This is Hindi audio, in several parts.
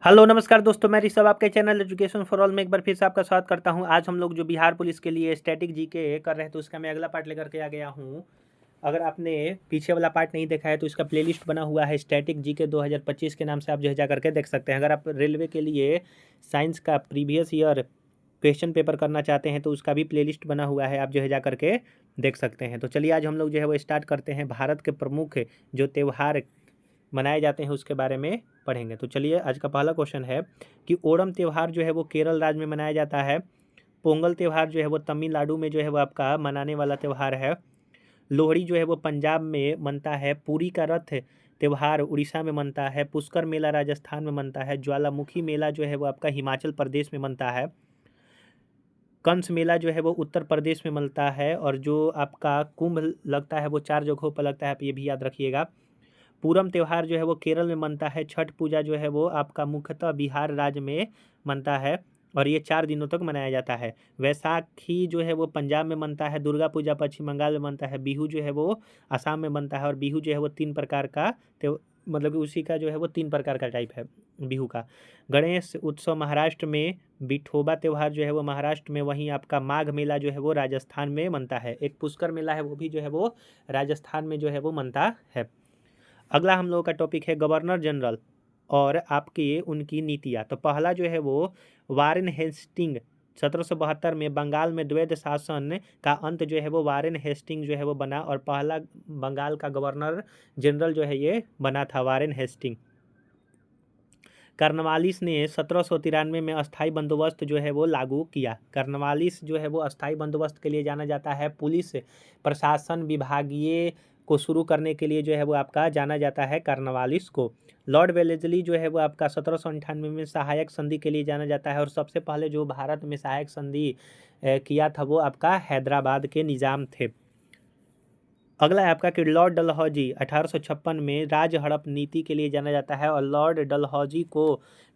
हेलो नमस्कार दोस्तों, मैं ऋषभ आपके चैनल एजुकेशन फॉर ऑल में एक बार फिर से आपका स्वागत करता हूं। आज हम लोग जो बिहार पुलिस के लिए स्टैटिक जीके कर रहे थे उसका मैं अगला पार्ट लेकर के आ गया हूं। अगर आपने पीछे वाला पार्ट नहीं देखा है तो इसका प्लेलिस्ट बना हुआ है स्टैटिक जीके 2025 के नाम से, आप जो है जा करके देख सकते हैं। अगर आप रेलवे के लिए साइंस का प्रीवियस ईयर क्वेश्चन पेपर करना चाहते हैं तो उसका भी प्लेलिस्ट बना हुआ है, आप जो है जा करके देख सकते हैं। तो चलिए आज हम लोग जो है वो स्टार्ट करते हैं। भारत के प्रमुख जो त्यौहार मनाए जाते हैं उसके बारे में पढ़ेंगे। तो चलिए आज का पहला क्वेश्चन है कि ओणम त्यौहार जो है वो केरल राज्य में मनाया जाता है। पोंगल त्यौहार जो है वो तमिलनाडु में जो है वो आपका मनाने वाला त्यौहार है। लोहड़ी जो है वो पंजाब में मनता है। पुरी का रथ त्यौहार उड़ीसा में मनता है। पुष्कर मेला राजस्थान में मनता है। ज्वालामुखी मेला जो है वो आपका हिमाचल प्रदेश में मनता है। कंस मेला जो है वो उत्तर प्रदेश में मिलता है। और जो आपका कुंभ लगता है वो 4 जगहों पर लगता है, आप ये भी याद रखिएगा। पूरम त्यौहार जो है वो केरल में मनता है। छठ पूजा जो है वो आपका मुख्यतः बिहार राज्य में मनता है और ये 4 दिनों तक मनाया जाता है। वैसाखी जो है वो पंजाब में मनता है। दुर्गा पूजा पश्चिम बंगाल में मनता है। बिहू जो है वो असम में मनता है। और बिहू जो है वो 3 प्रकार का मतलब कि उसी का जो है वो 3 प्रकार का टाइप है बिहू का। गणेश उत्सव महाराष्ट्र में। विठोबा त्यौहार जो है वो महाराष्ट्र में। वहीं आपका माघ मेला जो है वो राजस्थान में मनता है। एक पुष्कर मेला है वो भी जो है वो राजस्थान में जो है वो मनता है। अगला हम लोगों का टॉपिक है गवर्नर जनरल और आपकी उनकी नीतियाँ। तो पहला जो है वो वारेन हेस्टिंग 1772 में बंगाल में द्वैध शासन का अंत जो है वो वारेन हेस्टिंग जो है वो बना और पहला बंगाल का गवर्नर जनरल जो है ये बना था वारेन हेस्टिंग। कार्नवालिस ने 1793 में अस्थाई बंदोबस्त जो है वो लागू किया। कार्नवालिस जो है वो अस्थाई बंदोबस्त के लिए जाना जाता है। पुलिस प्रशासन विभागीय को शुरू करने के लिए जो है वो आपका जाना जाता है कार्नवालिस को। लॉर्ड वेलेस्ली जो है वो आपका 1798 में सहायक संधि के लिए जाना जाता है। और सबसे पहले जो भारत में सहायक संधि किया था वो आपका हैदराबाद के निज़ाम थे। अगला है आपका कि लॉर्ड डलहौजी 1856 में राज हड़प नीति के लिए जाना जाता है। और लॉर्ड डलहौजी को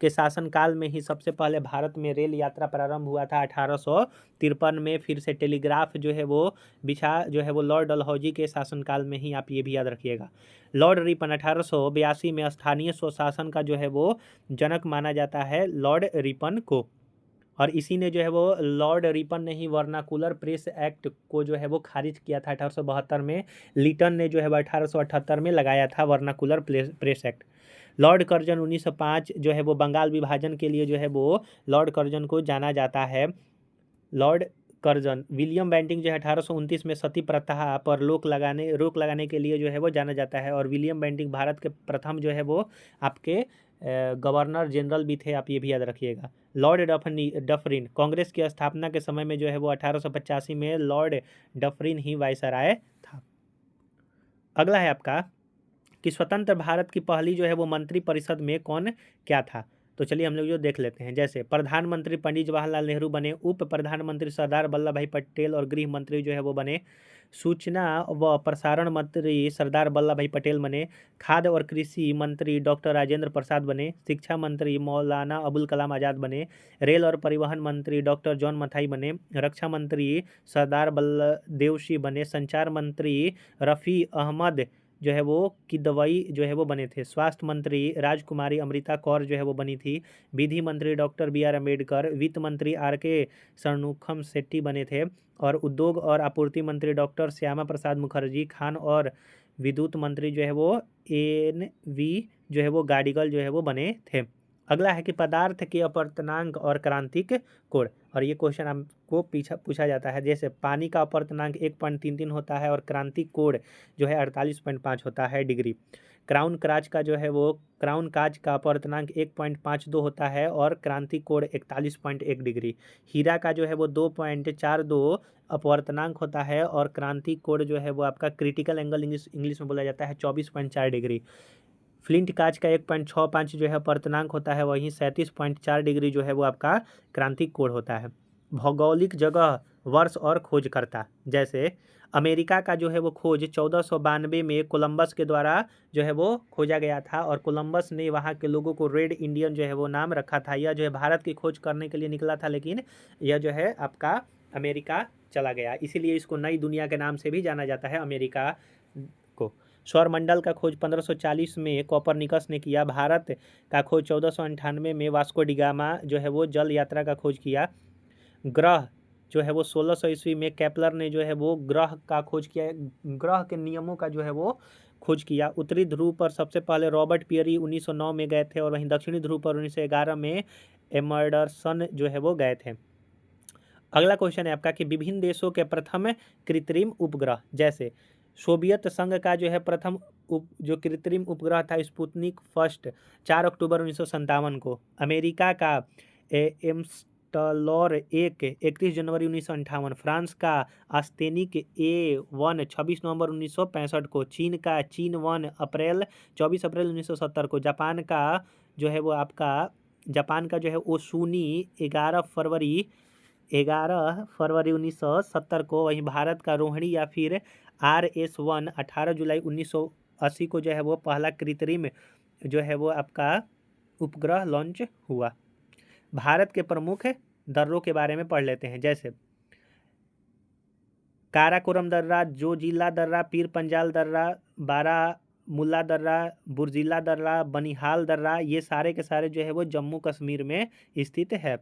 के शासनकाल में ही सबसे पहले भारत में रेल यात्रा प्रारंभ हुआ था 1853 में। फिर से टेलीग्राफ जो है वो बिछा जो है वो लॉर्ड डलहौजी के शासनकाल में ही, आप ये भी याद रखिएगा। लॉर्ड रिपन 1882 में स्थानीय स्वशासन का जो है वो जनक माना जाता है लॉर्ड रिपन को। और इसी ने जो है वो लॉर्ड रिपन ने ही वर्नाकुलर प्रेस एक्ट को जो है वो खारिज किया था 1872 में। लिटन ने जो है वो 1878 में लगाया था vernacular press act. Lord Curzon 1905 जो है वो बंगाल विभाजन के लिए जो है वो लॉर्ड कर्जन को जाना जाता है। लॉर्ड कर्जन विलियम बेंटिंग जो है 1829 में सती प्रथा पर रोक लगाने के लिए जो है वो जाना जाता है। और विलियम बेंटिंग भारत के प्रथम जो है वो आपके गवर्नर जनरल भी थे, आप ये भी याद रखिएगा। लॉर्ड डफरिन कांग्रेस की स्थापना के समय में जो है वो 1885 में लॉर्ड डफरिन ही वायसराय था। अगला है आपका कि स्वतंत्र भारत की पहली जो है वो मंत्री परिषद में कौन क्या था। तो चलिए हम लोग जो देख लेते हैं। जैसे प्रधानमंत्री पंडित जवाहरलाल नेहरू बने। उप प्रधानमंत्री सरदार वल्लभ भाई पटेल और गृह मंत्री जो है वो बने। सूचना व प्रसारण मंत्री सरदार वल्लभ भाई पटेल बने। खाद्य और कृषि मंत्री डॉक्टर राजेंद्र प्रसाद बने। शिक्षा मंत्री मौलाना अबुल कलाम आज़ाद बने। रेल और परिवहन मंत्री डॉक्टर जॉन मथाई बने। रक्षा मंत्री सरदार बलदेव सिंह बने। संचार मंत्री रफ़ी अहमद जो है वो किदवई जो है वो बने थे। स्वास्थ्य मंत्री राजकुमारी अमृता कौर जो है वो बनी थी। विधि मंत्री डॉक्टर बी.आर. अम्बेडकर। वित्त मंत्री आर.के. षणमुखम शेट्टी बने थे। और उद्योग और आपूर्ति मंत्री डॉक्टर श्यामा प्रसाद मुखर्जी। खान और विद्युत मंत्री जो है वो एन.वी. जो है वो गाडिगल जो है वो बने थे। अगला है कि पदार्थ के अपवर्तनांक और क्रांतिक कोण। और ये क्वेश्चन आपको पूछा जाता है। जैसे पानी का अपवर्तनांक 1.33 होता है और क्रांतिक कोण जो है 48.5 होता है डिग्री। क्राउन काज का अपवर्तनांक 1.52 होता है और क्रांतिक कोण 41.1 डिग्री। हीरा का जो है वो 2.42 अपवर्तनांक होता है और क्रांतिक कोण जो है वो आपका क्रिटिकल एंगल इंग्लिश में बोला जाता है 24.4 डिग्री। फ्लिंट कांच का 1.65 जो है अपवर्तनांक होता है, वहीं 37.4 डिग्री जो है वो आपका क्रांतिक कोण होता है। भौगोलिक जगह, वर्ष और खोजकर्ता। जैसे अमेरिका का जो है वो खोज 1492 में कोलंबस के द्वारा जो है वो खोजा गया था। और कोलंबस ने वहाँ के लोगों को रेड इंडियन जो है वो नाम रखा था। यह जो है भारत की खोज करने के लिए निकला था, लेकिन यह जो है आपका अमेरिका चला गया, इसीलिए इसको नई दुनिया के नाम से भी जाना जाता है अमेरिका को। सौरमंडल का खोज 1540 में कोपरनिकस ने किया। भारत का खोज 1498 में वास्को डी गामा जो है वो जल यात्रा का खोज किया। ग्रह जो है वो 1600 ईस्वी में केपलर ने जो है वो ग्रह का खोज किया, ग्रह के नियमों का जो है वो खोज किया। उत्तरी ध्रुव पर सबसे पहले रॉबर्ट पियरी 1909 में गए थे और वहीं दक्षिणी ध्रुव पर 1911 में एमर्डरसन जो है वो गए थे। अगला क्वेश्चन है आपका कि विभिन्न देशों के प्रथम कृत्रिम उपग्रह, जैसे सोवियत संघ का जो है प्रथम जो कृत्रिम उपग्रह था स्पुतनिक फर्स्ट 4 अक्टूबर 1957 को। अमेरिका का एम्स्टलॉर 31 जनवरी 1958। फ्रांस का आस्तेनिक A1 26 नवंबर 1965 को। चीन का चीन-1 24 अप्रैल 1970 को। जापान का जो है वो आपका ओसुनी 11 फरवरी 1970 को। वहीं भारत का रोहिणी या फिर RS-1 18 जुलाई 1980 को जो है वो पहला कृत्रिम जो है वो आपका उपग्रह लॉन्च हुआ। भारत के प्रमुख दर्रों के बारे में पढ़ लेते हैं, जैसे काराकोरम दर्रा, जोजिला दर्रा, पीर पंजाल दर्रा, बारामुल्ला दर्रा, बुर्जिला दर्रा, बनिहाल दर्रा, ये सारे के सारे जो है वो जम्मू कश्मीर में स्थित है।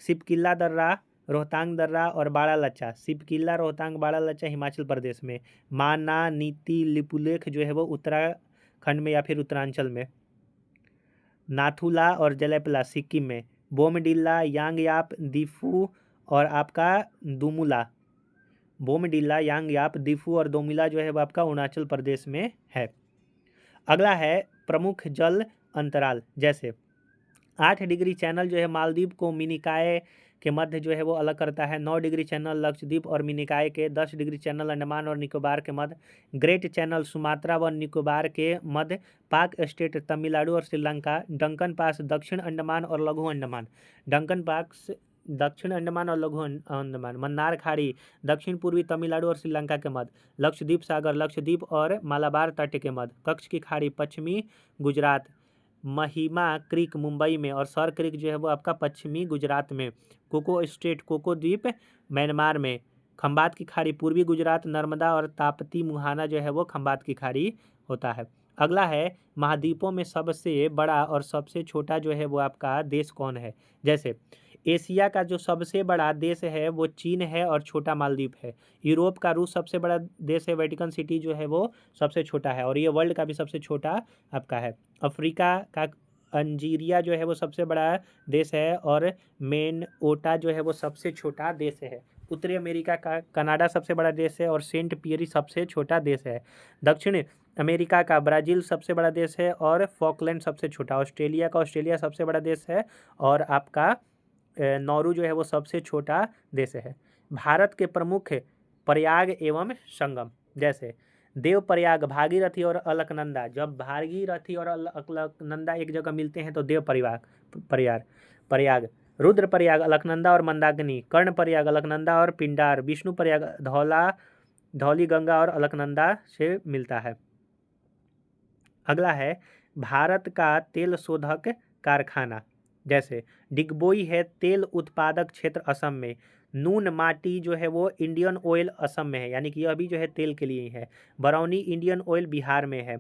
सिपकिला दर्रा, रोहतांग दर्रा और बाड़ा लच्चा। सिपकिला, रोहतांग, बाड़ा लच्चा हिमाचल प्रदेश में। माना, नीति, लिपुलेख जो है वो उत्तराखंड में या फिर उत्तरांचल में। नाथुला और जलेपला सिक्किम में। बोमडिल्ला, यांगयाप, दिफू और आपका दुमुला। बोमडिल्ला, यांगयाप, दिफू और दोमिला जो है वो आपका अरुणाचल प्रदेश में है। अगला है प्रमुख जल अंतराल, जैसे 8 डिग्री चैनल जो है मालदीव को मिनिकाय के मध्य जो है वो अलग करता है। 9 डिग्री चैनल लक्षद्वीप और मिनिकाय के। 10 डिग्री चैनल अंडमान और निकोबार के मध्य। ग्रेट चैनल सुमात्रा व निकोबार के मध्य। पाक स्टेट तमिलनाडु और श्रीलंका। डंकन पास दक्षिण अंडमान और लघु अंडमान। डंकन पास दक्षिण अंडमान और लघु अंडमान। मन्नार खाड़ी दक्षिण पूर्वी तमिलनाडु और श्रीलंका के मध्य। लक्षद्वीप सागर लक्षद्वीप और मालाबार तट के मध्य। कच्छ की खाड़ी पश्चिमी गुजरात। महिमा क्रीक मुंबई में और सर क्रीक जो है वो आपका पश्चिमी गुजरात में। कोको स्टेट कोको द्वीप म्यांमार में। खंबात की खाड़ी पूर्वी गुजरात। नर्मदा और ताप्ती मुहाना जो है वो खंबात की खाड़ी होता है। अगला है महाद्वीपों में सबसे बड़ा और सबसे छोटा जो है वो आपका देश कौन है, जैसे एशिया का जो सबसे बड़ा देश है वो चीन है और छोटा मालदीव है। यूरोप का रूस सबसे बड़ा देश है। वेटिकन सिटी जो है वो सबसे छोटा है और ये वर्ल्ड का भी सबसे छोटा आपका है। अफ्रीका का अंजीरिया जो है वो सबसे बड़ा देश है और मेनओटा जो है वो सबसे छोटा देश है। उत्तरी अमेरिका का कनाडा सबसे बड़ा देश है और सेंट पियरी सबसे छोटा देश है। दक्षिण अमेरिका का ब्राज़ील सबसे बड़ा देश है और फॉकलैंड सबसे छोटा। ऑस्ट्रेलिया सबसे बड़ा देश है और आपका नौरू जो है वो सबसे छोटा देश है। भारत के प्रमुख प्रयाग एवं संगम, जैसे देव प्रयाग, भागीरथी और अलकनंदा। जब भागीरथी और अलकनंदा एक जगह मिलते हैं तो देव प्रयाग। रुद्र प्रयाग अलकनंदा और मंदाकिनी। कर्ण प्रयाग अलकनंदा और पिंडार। विष्णु प्रयाग धौली गंगा और अलकनंदा से मिलता है। अगला है भारत का तेल शोधक कारखाना, जैसे डिगबोई है तेल उत्पादक क्षेत्र असम में। नून माटी जो है वो इंडियन ऑयल असम में है, यानी कि यह भी जो है तेल के लिए ही है। बरौनी इंडियन ऑयल बिहार में है।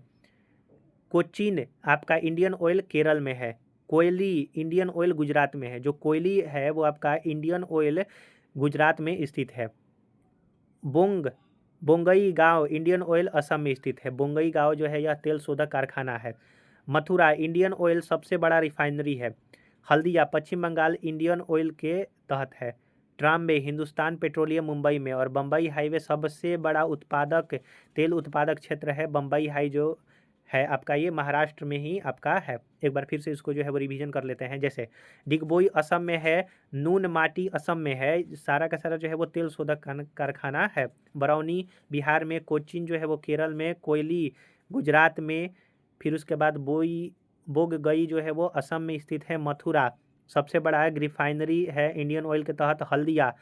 कोचीन आपका इंडियन ऑयल केरल में है। कोयली इंडियन ऑयल गुजरात में है। जो कोयली है वो आपका इंडियन ऑयल गुजरात में स्थित है। बोंगई गांव इंडियन ऑयल असम में स्थित है। बोंगई गांव जो है यह तेल शोधक कारखाना है। मथुरा इंडियन ऑयल सबसे बड़ा रिफाइनरी है। हल्दिया पश्चिम बंगाल इंडियन ऑयल के तहत है। ट्राम्बे हिंदुस्तान पेट्रोलियम मुंबई में और बम्बई हाईवे सबसे बड़ा तेल उत्पादक क्षेत्र है। बम्बई हाई जो है आपका ये महाराष्ट्र में ही आपका है। एक बार फिर से इसको जो है वो रिवीजन कर लेते हैं, जैसे डिगबोई असम में है। नून माटी असम में है। सारा का सारा जो है वो तेल शोधक कारखाना है। बरौनी बिहार में। कोचीन जो है वो केरल में। कोयली गुजरात में। फिर उसके बाद बोगगई जो है वो असम में स्थित है। मथुरा सबसे बड़ा रिफाइनरी है इंडियन ऑयल के तहत। हल्दिया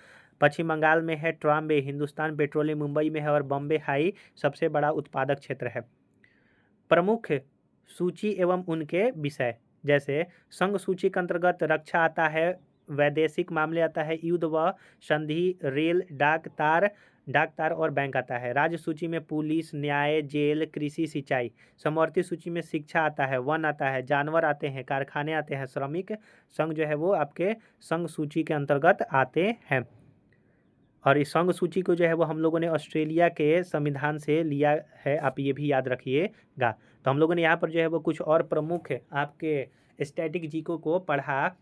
पश्चिम बंगाल में है। ट्राम्बे हिंदुस्तान पेट्रोलियम मुंबई में है और बॉम्बे हाई सबसे बड़ा उत्पादक क्षेत्र है। प्रमुख सूची एवं उनके विषय, जैसे संघ सूची के अंतर्गत रक्षा आता है। वैदेशिक मामले आता है। युद्ध व संधि, रेल, डाक, तार, डाकतार और बैंक आता है। राज्य सूची में पुलिस, न्याय, जेल, कृषि, सिंचाई। समवर्ती सूची में शिक्षा आता है, वन आता है, जानवर आते हैं, कारखाने आते हैं, श्रमिक संघ जो है वो आपके संघ सूची के अंतर्गत आते हैं। और इस संघ सूची को जो है वो हम लोगों ने ऑस्ट्रेलिया के संविधान से लिया है, आप ये भी याद रखिएगा। तो हम लोगों ने यहाँ पर जो है वो कुछ और प्रमुख आपके स्टैटिक जीको को पढ़ा।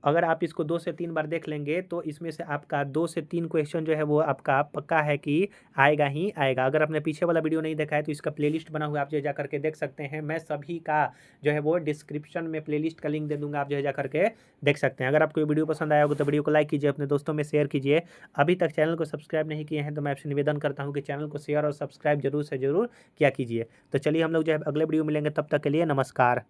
अगर आप इसको 2 से 3 बार देख लेंगे तो इसमें से आपका 2 से 3 क्वेश्चन जो है वो आपका पक्का है कि आएगा ही आएगा। अगर आपने पीछे वाला वीडियो नहीं देखा है तो इसका प्लेलिस्ट बना हुआ है, आप जो है जा करके देख सकते हैं। मैं सभी का जो है वो डिस्क्रिप्शन में प्लेलिस्ट का लिंक दे दूंगा, आप जो है जा करके देख सकते हैं। अगर आपको ये वीडियो पसंद आया होगा तो वीडियो को लाइक कीजिए, अपने दोस्तों में शेयर कीजिए। अभी तक चैनल को सब्सक्राइब नहीं किए हैं तो मैं आपसे निवेदन करता हूँ कि चैनल को शेयर और सब्सक्राइब जरूर से जरूर किया कीजिए। तो चलिए हम लोग जो है अगले वीडियो मिलेंगे, तब तक के लिए नमस्कार।